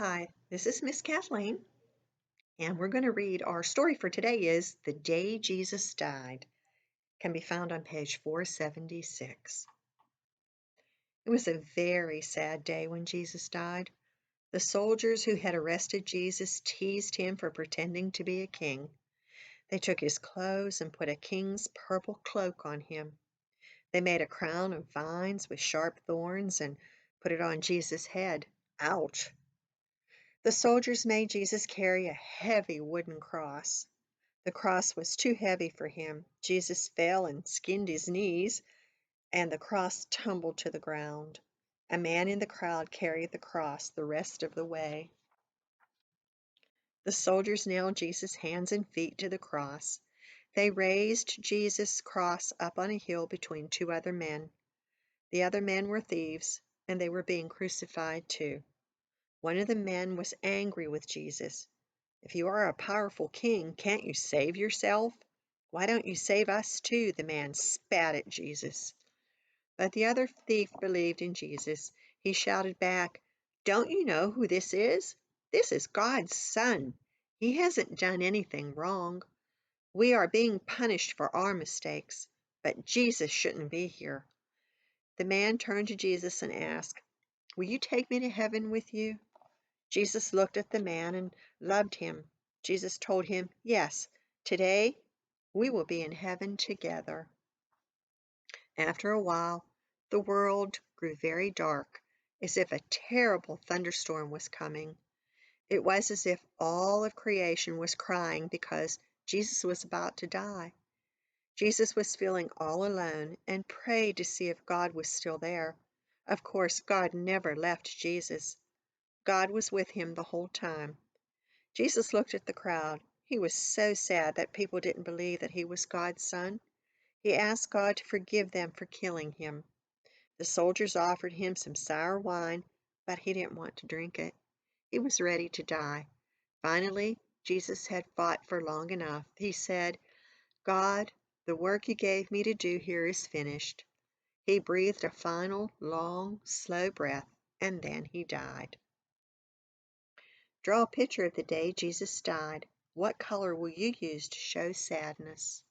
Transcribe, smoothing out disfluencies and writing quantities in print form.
Hi, this is Miss Kathleen, and we're going to read our story for today is The Day Jesus Died. Can be found on page 476. It was a very sad day when Jesus died. The soldiers who had arrested Jesus teased him for pretending to be a king. They took his clothes and put a king's purple cloak on him. They made a crown of vines with sharp thorns and put it on Jesus' head. Ouch! The soldiers made Jesus carry a heavy wooden cross. The cross was too heavy for him. Jesus fell and skinned his knees, and the cross tumbled to the ground. A man in the crowd carried the cross the rest of the way. The soldiers nailed Jesus' hands and feet to the cross. They raised Jesus' cross up on a hill between two other men. The other men were thieves, and they were being crucified too. One of the men was angry with Jesus. "If you are a powerful king, can't you save yourself? Why don't you save us too?" the man spat at Jesus. But the other thief believed in Jesus. He shouted back, "Don't you know who this is? This is God's son. He hasn't done anything wrong. We are being punished for our mistakes, but Jesus shouldn't be here." The man turned to Jesus and asked, "Will you take me to heaven with you?" Jesus looked at the man and loved him. Jesus told him, "Yes, today we will be in heaven together." After a while, the world grew very dark, as if a terrible thunderstorm was coming. It was as if all of creation was crying because Jesus was about to die. Jesus was feeling all alone and prayed to see if God was still there. Of course, God never left Jesus. God was with him the whole time. Jesus looked at the crowd. He was so sad that people didn't believe that he was God's son. He asked God to forgive them for killing him. The soldiers offered him some sour wine, but he didn't want to drink it. He was ready to die. Finally, Jesus had fought for long enough. He said, "God, the work you gave me to do here is finished." He breathed a final, long, slow breath, and then he died. Draw a picture of the day Jesus died. What color will you use to show sadness?